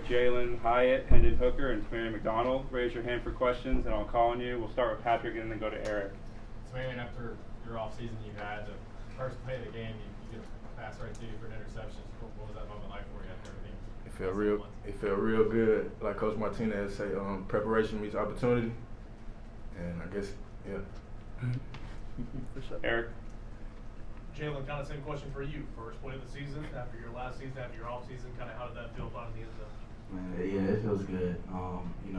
Jalin Hyatt, Hendon Hooker, and Tamarion McDonald. Raise your hand for questions, and I'll call on you. We'll start with Patrick and then go to Eric. Tamarion, after your offseason you had, the first play of the game, you get a pass right to you for an interception. What was that moment like for you after everything? It felt real good. Like Coach Martinez say, preparation meets opportunity. And I guess, yeah. For sure. Eric. Jalin, kind of same question for you. First play of the season, after your last season, after your off season, kind of how did that feel finding the end zone? Man, yeah, it feels good.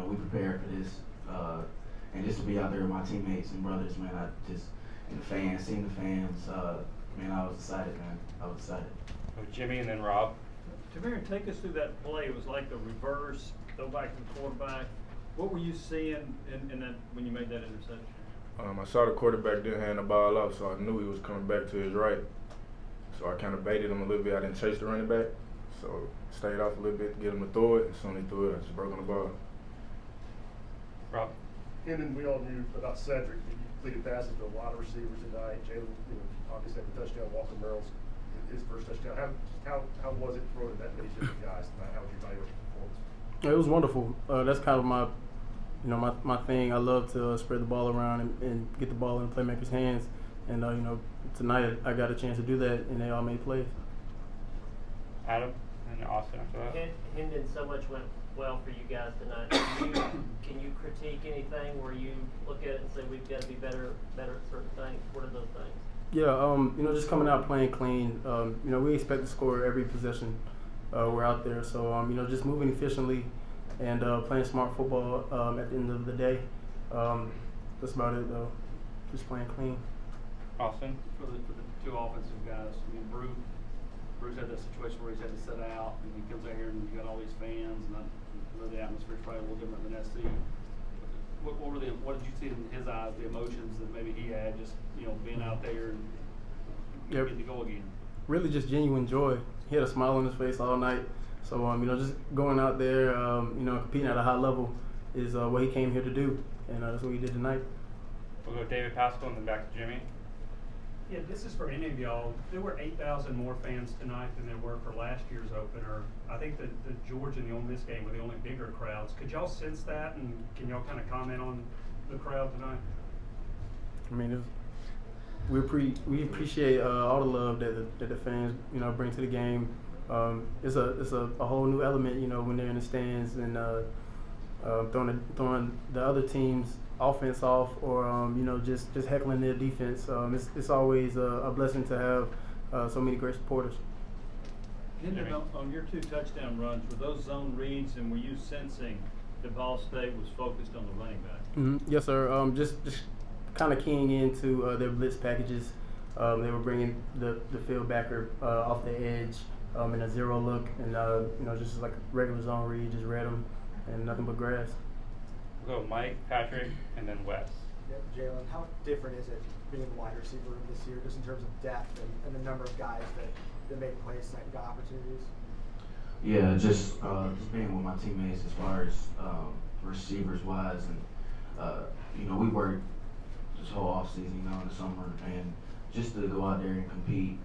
We prepared for this, and just to be out there with my teammates and brothers, man, and the fans, seeing the fans, man, I was excited, man. I was excited. With Jimmy and then Rob. Tamarion, take us through that play. It was like a reverse, throw back to the quarterback. What were you seeing in that when you made that interception? I saw the quarterback didn't hand the ball off, so I knew he was coming back to his right. So I kind of baited him a little bit. I didn't chase the running back, so stayed off a little bit, get him to throw it. As soon as he threw it, I just broke on the ball. Rob. Hendon, we all knew about Cedric. He completed passes to a lot of receivers tonight. Jalin, obviously had a touchdown. Walker Merrill's his first touchdown. How was it throwing that many different guys tonight? How would you evaluate the performance? It was wonderful. That's kind of my thing. I love to spread the ball around and get the ball in the playmakers' hands. And tonight I got a chance to do that, and they all made plays. Adam and Austin after that. Hendon, so much went well for you guys tonight. Can you critique anything where you look at it and say we've got to be better at certain things? What are those things? Yeah, just coming out playing clean. We expect to score every possession we're out there. So just moving efficiently and playing smart football at the end of the day. That's about it, though. Just playing clean. Austin? For the two offensive guys, I mean, Bruce had that situation where he's had to sit out, and he comes out here and you got all these fans, and I know the atmosphere's probably a little different than SC. What did you see in his eyes, the emotions that maybe he had, just being out there and getting to go again? Really, just genuine joy. He had a smile on his face all night. So just going out there, competing at a high level is what he came here to do, and that's what he did tonight. We'll go David Pascal and then back to Jimmy. Yeah, this is for any of y'all. There were 8,000 more fans tonight than there were for last year's opener. I think that the Georgia and the Ole Miss game were the only bigger crowds. Could y'all sense that, and can y'all kind of comment on the crowd tonight? I mean, we appreciate all the love that the fans bring to the game. It's a whole new element when they're in the stands and throwing the other team's offense off or just heckling their defense. It's always a blessing to have so many great supporters. Hendon, on your 2 touchdown runs, were those zone reads, and were you sensing that Ball State was focused on the running back? Mm-hmm. Yes, sir. Just kind of keying into their blitz packages. They were bringing the field backer off the edge in a zero look, and just like a regular zone read, just read them, and nothing but grass. We'll go Mike, Patrick, and then Wes. Yep, Jalin, how different is it being in the wide receiver room this year, just in terms of depth and the number of guys that make plays and got opportunities? Yeah, just being with my teammates as far as receivers wise, and we worked this whole offseason, in the summer, and just to go out there and compete,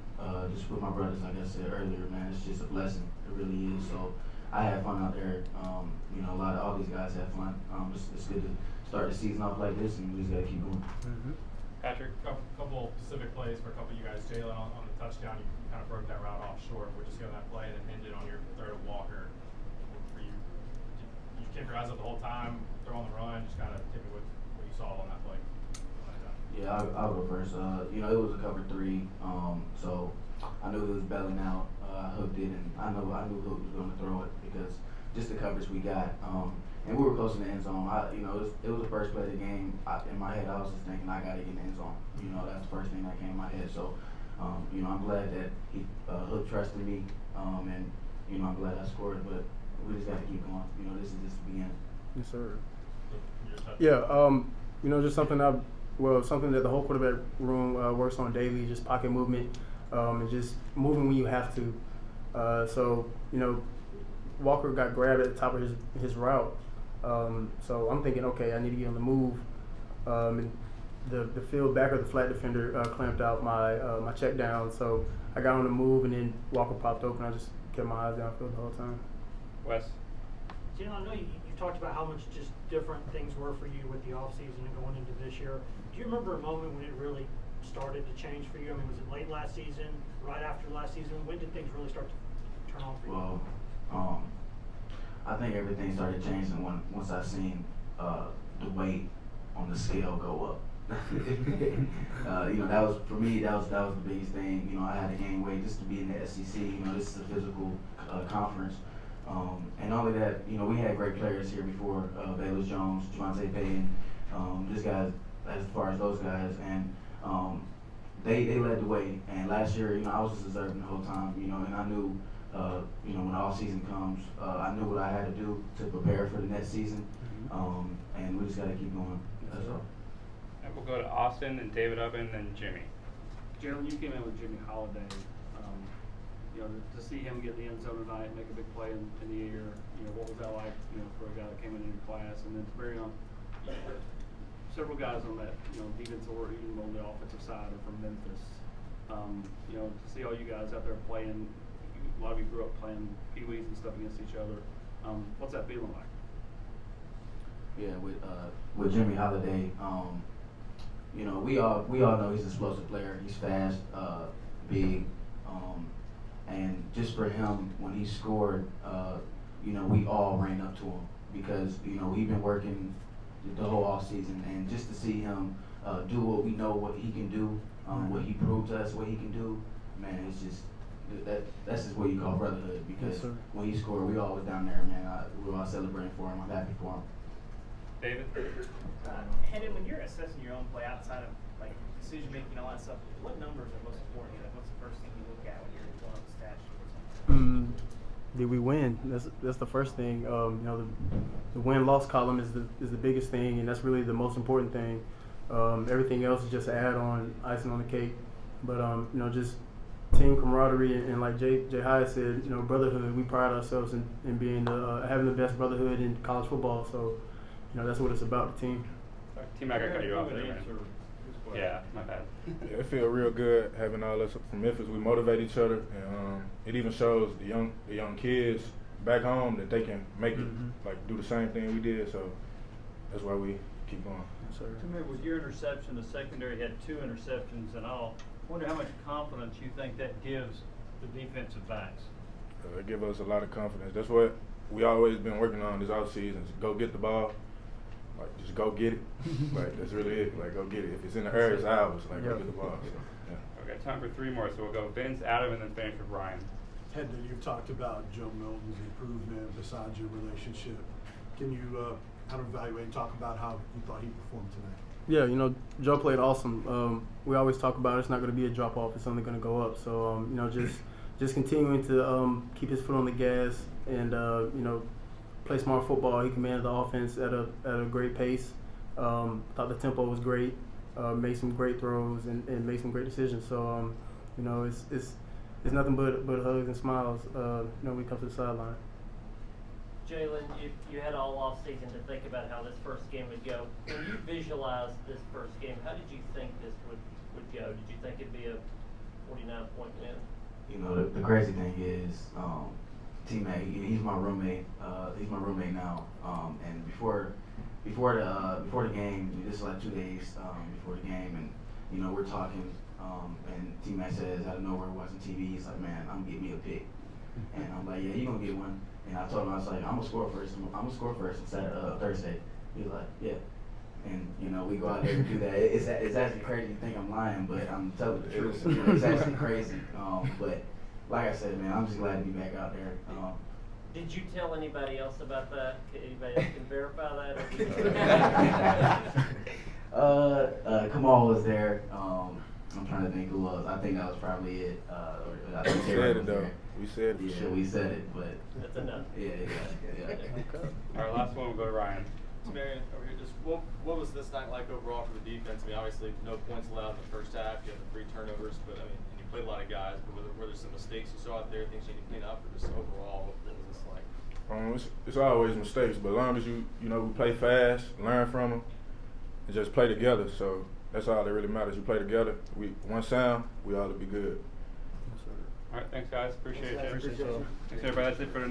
just with my brothers, like I said earlier, man, it's just a blessing. It really is. So I had fun out there. All these guys had fun. It's good to start the season off like this, and we just gotta keep going. Mm-hmm. Patrick, Couple specific plays for a couple of you guys. Jalin on the touchdown, you kind of broke that route off short. We're just going that play, and then Hendon on your third of Walker. For you kept your eyes up the whole time, throw on the run. Just kind of tell me what you saw on that play. Yeah, I'll go first. It was a cover 3, so I knew he was bailing out. I hooked it, and I knew Hook was going to throw it because just the coverage we got. And we were close in the end zone. It was the first play of the game. In my head, I was just thinking, I got to get in the end zone. That's the first thing that came in my head. So, I'm glad that Hook trusted me, and, I'm glad I scored. But we just got to keep going. This is just the beginning. Yes, sir. Yeah, just something that the whole quarterback room works on daily, just pocket movement, and just moving when you have to. Walker got grabbed at the top of his route. So I'm thinking, okay, I need to get on the move. And the field backer, the flat defender, clamped out my check down. So I got on the move, and then Walker popped open. I just kept my eyes downfield the whole time. Wes? Jalin, I know you talked about how much just different things were for you with the offseason and going into this year. Do you remember a moment when it really started to change for you? I mean, was it late last season, right after last season? When did things really start to turn on for you? Well, I think everything started changing once I seen the weight on the scale go up. That was for me. That was the biggest thing. I had to gain weight just to be in the SEC. This is a physical conference, and all of that. We had great players here before. Bayless Jones, Javonte Payton, this guys. As far as those guys, and they led the way. And last year, I was just observing the whole time. And I knew, when the off season comes, I knew what I had to do to prepare for the next season. And we just got to keep going. That's all. And we'll go to Austin and David Oven and Jimmy. Jalin, you came in with Jimmy Holiday. To see him get in the end zone tonight, make a big play in the air. What was that like? For a guy that came in your class, and then Tamarion, several guys on that defense or even on the offensive side are from Memphis. To see all you guys out there playing, a lot of you grew up playing pee-wees and stuff against each other. What's that feeling like? Yeah, with Jimmy Holiday, we all know he's an explosive player. He's fast, big, and just for him when he scored, we all ran up to him because we've been working the whole off season, and just to see him do what we know what he can do, what he proved to us what he can do, man, it's just that's just what you call brotherhood. Because when he scored, we all was down there, man. We were all celebrating for him. I'm happy for him. David? Hendon, when you're assessing your own play outside of like decision making and all that stuff, what numbers are most important? What's the first thing you look at when you're pulling up the stat sheet? Did we win? That's the first thing. The win-loss column is the biggest thing, and that's really the most important thing. Everything else is just an add-on, icing on the cake. But just team camaraderie and like Jay Hyatt said, brotherhood. We pride ourselves in being having the best brotherhood in college football. So that's what it's about. The team. T-Mac, I cut you off there, man. Yeah, my bad. Yeah, it feels real good having all us from Memphis. We motivate each other, and it even shows the young kids back home that they can make it, like do the same thing we did. So that's why we keep going. To me, with your interception, the secondary had 2 interceptions and all. I wonder how much confidence you think that gives the defensive backs. It gives us a lot of confidence. That's what we always been working on this offseason. Go get the ball. Like, just go get it. Like, that's really it. Like, go get it. If it's in the air, it's ours. Like, go get the ball. So, yeah. Okay, time for 3 more. So we'll go Vince, Adam, and then finish with Ryan. Hendon, you've talked about Joe Milton's improvement besides your relationship. Can you kind of evaluate and talk about how you thought he performed tonight? Yeah, Joe played awesome. We always talk about it's not going to be a drop off; it's only going to go up. So, just continuing to keep his foot on the gas and play smart football. He commanded the offense at a great pace. Thought the tempo was great. Made some great throws and made some great decisions. So, it's nothing but hugs and smiles. When we come to the sideline. Jalin, you had all off season to think about how this first game would go. When you visualized this first game, how did you think this would go? Did you think it'd be a 49-point win? The crazy thing is, T-Mac, he's my roommate. He's my roommate now. And before the game, this is like 2 days before the game, and we're talking. And T-Mac says out of nowhere watching TV, he's like, "Man, I'm gonna get me a pick." And I'm like, "Yeah, you gonna get one." And I told him, I was like, "I'm gonna score first. I'm gonna score first on Thursday." He was like, "Yeah." And we go out there and do that. It's actually crazy to think I'm lying, but I'm telling the truth. It's actually crazy. But like I said, man, I'm just glad to be back out there. Did you tell anybody else about that? Anybody else can verify that? Kamal was there. I'm trying to think who was. I think that was probably it. I think we said it though. We said it. Yeah, we said it, but that's enough. Yeah. Okay. All right, last one. We'll go to Ryan. Tamarion, over here, just what was this night like overall for the defense? I mean, obviously no points allowed in the first half. You had the 3 turnovers, but I mean, and you played a lot of guys. But were there some mistakes you saw out there, things you need to clean up, or just overall, what was this like? It's always mistakes, but as long as we play fast, learn from them, and just play together. So that's all that really matters. You play together. One sound, we ought to be good. All right, thanks guys. Appreciate you. Appreciate you. Thanks everybody. That's it for tonight.